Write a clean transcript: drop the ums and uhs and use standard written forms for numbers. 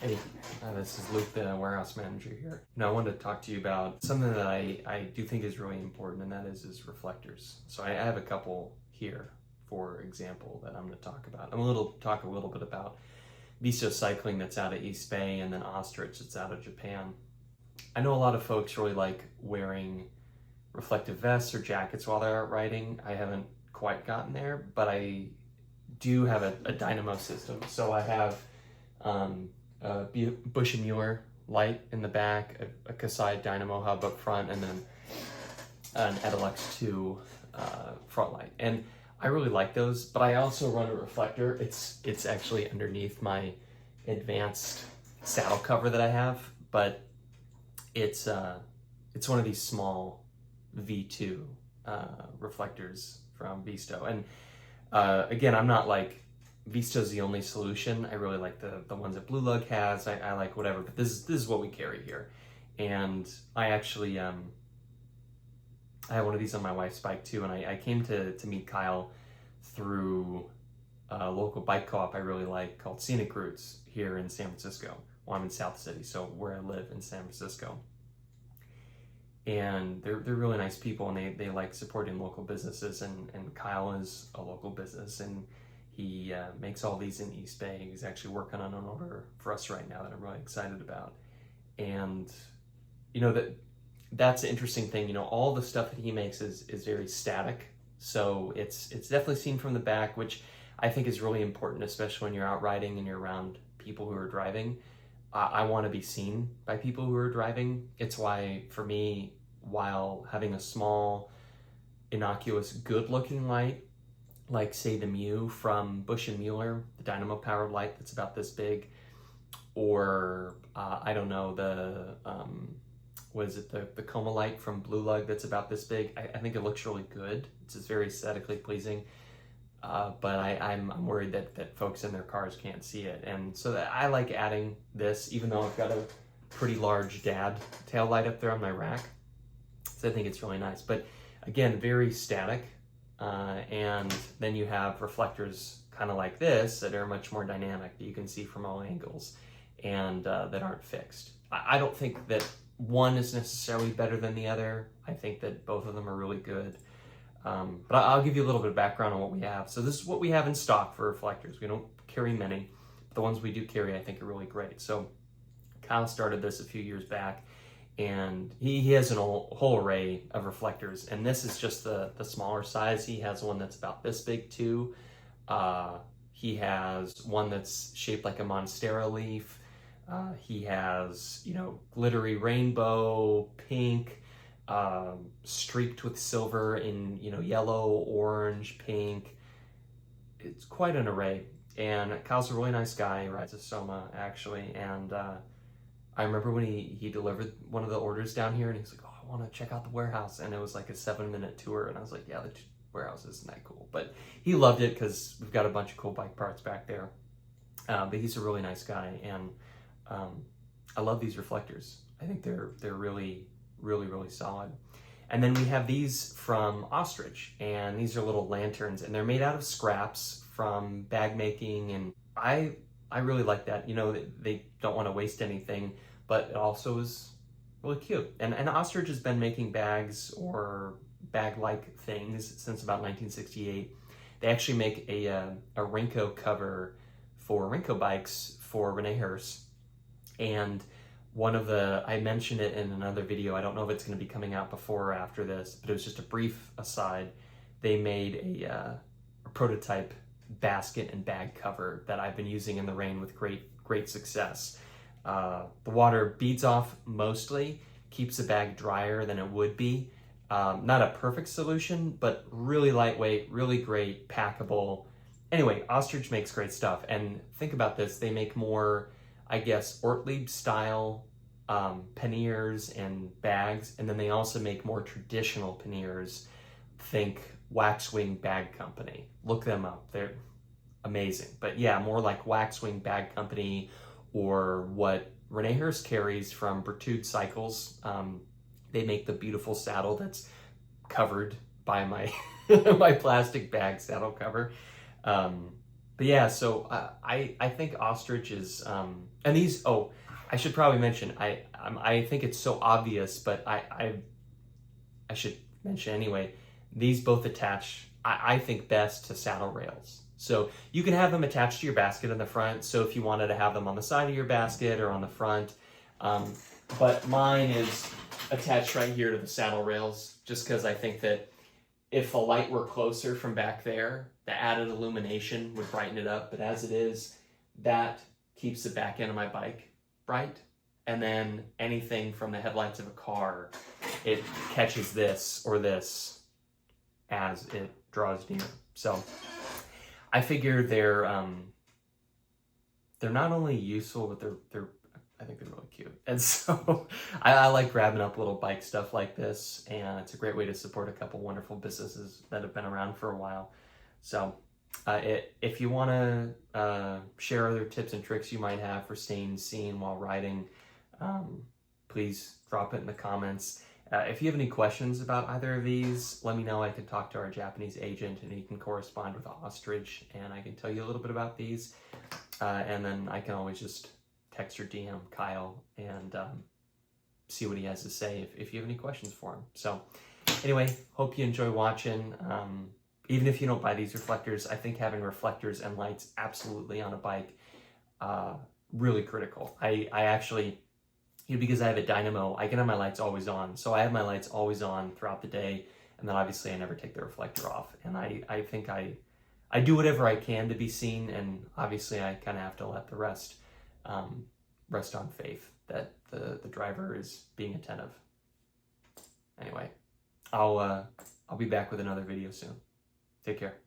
Hey, this is Luke, the warehouse manager here. Now I wanted to talk to you about something that I do think is really important, and that is reflectors. So I have a couple here, for example, that I'm going to talk about. I'm going to talk a little bit about Visto Cycling that's out of East Bay, and then Ostrich that's out of Japan. I know a lot of folks really like wearing reflective vests or jackets while they're out riding. I haven't quite gotten there, but I do have a dynamo system. So I have a Bush & Mueller light in the back, a Kasai dynamo hub up front, and then an Edelux 2 front light. And I really like those, but I also run a reflector. It's actually underneath my advanced saddle cover that I have, but it's one of these small V2 reflectors from Visto. And again, I'm not like Visto's the only solution. I really like the ones that Blue Lug has. I like whatever, but this is what we carry here. And I actually I have one of these on my wife's bike too, and I came to meet Kyle through a local bike co-op I really like called Scenic Routes here in San Francisco. Well, I'm in South City, so where I live in San Francisco. And they're really nice people, and they like supporting local businesses, and Kyle is a local business, and he makes all these in East Bay. He's actually working on an order for us right now that I'm really excited about. And you know, that's an interesting thing. You know, all the stuff that he makes is very static, so it's definitely seen from the back, which I think is really important, especially when you're out riding and you're around people who are driving. I want to be seen by people who are driving. It's why, for me, while having a small, innocuous, good-looking light, like, say, the Mew from Bush & Mueller, the dynamo-powered light that's about this big, or, I don't know, the, the Coma light from Blue Lug that's about this big. I think it looks really good. It's just very aesthetically pleasing. But I'm worried that folks in their cars can't see it. And so I like adding this, even though I've got a pretty large dad tail light up there on my rack. So I think it's really nice. But again, very static. And then you have reflectors kind of like this that are much more dynamic, that you can see from all angles, and that aren't fixed. I don't think that one is necessarily better than the other. I think that both of them are really good. But I'll give you a little bit of background on what we have. So this is what we have in stock for reflectors. We don't carry many, but the ones we do carry I think are really great. So Kyle started this a few years back, and he has a whole array of reflectors, and this is just the smaller size. He has one that's about this big too. He has one that's shaped like a monstera leaf. He has, you know, glittery rainbow, pink, streaked with silver in, you know, yellow, orange, pink. It's quite an array. And Kyle's a really nice guy. He rides a Soma, actually. And I remember when he delivered one of the orders down here, and he's like, "Oh, I want to check out the warehouse." And it was like a 7-minute tour, and I was like, "Yeah, the warehouse isn't that cool." But he loved it because we've got a bunch of cool bike parts back there. But he's a really nice guy, and I love these reflectors. I think they're really solid. And then we have these from Ostrich, and these are little lanterns, and they're made out of scraps from bag making, and I really like that. You know, they don't want to waste anything, but it also is really cute. And Ostrich has been making bags or bag-like things since about 1968. They actually make a Renko cover for Renko bikes for Rene Harris, and I mentioned it in another video. I don't know if it's going to be coming out before or after this, but it was just a brief aside. They made a prototype basket and bag cover that I've been using in the rain with great success. The water beads off mostly, keeps the bag drier than it would be. Not a perfect solution, but really lightweight, really great, packable. Anyway, Ostrich makes great stuff. And think about this, they make more, I guess, Ortlieb style panniers and bags, and then they also make more traditional panniers. Think Waxwing Bag Company. Look them up. They're amazing. But yeah, more like Waxwing Bag Company, or what Rene Harris carries from Visto Cycles. They make the beautiful saddle that's covered by my my plastic bag saddle cover. But yeah, so I think Ostrich is and these, oh, I should probably mention, I think it's so obvious, but I should mention anyway, these both attach, I think, best to saddle rails. So you can have them attached to your basket in the front. So if you wanted to have them on the side of your basket or on the front, but mine is attached right here to the saddle rails, just because I think that if the light were closer from back there, the added illumination would brighten it up. But as it is, that keeps the back end of my bike bright. And then anything from the headlights of a car, it catches this or this as it draws near. So I figure they're not only useful, but I think they're really cute. And so I like grabbing up little bike stuff like this, and it's a great way to support a couple wonderful businesses that have been around for a while. So if you want to share other tips and tricks you might have for staying seen while riding, please drop it in the comments. If you have any questions about either of these, let me know. I can talk to our Japanese agent, and he can correspond with Ostrich, and I can tell you a little bit about these. And then I can always just text or DM Kyle and see what he has to say if you have any questions for him. So anyway, hope you enjoy watching. Even if you don't buy these reflectors, I think having reflectors and lights absolutely on a bike, really critical. I actually, because I have a dynamo, I can have my lights always on. So I have my lights always on throughout the day, and then obviously I never take the reflector off. And I think I do whatever I can to be seen, and obviously I kind of have to let the rest rest on faith that the driver is being attentive. Anyway, I'll be back with another video soon. Take care.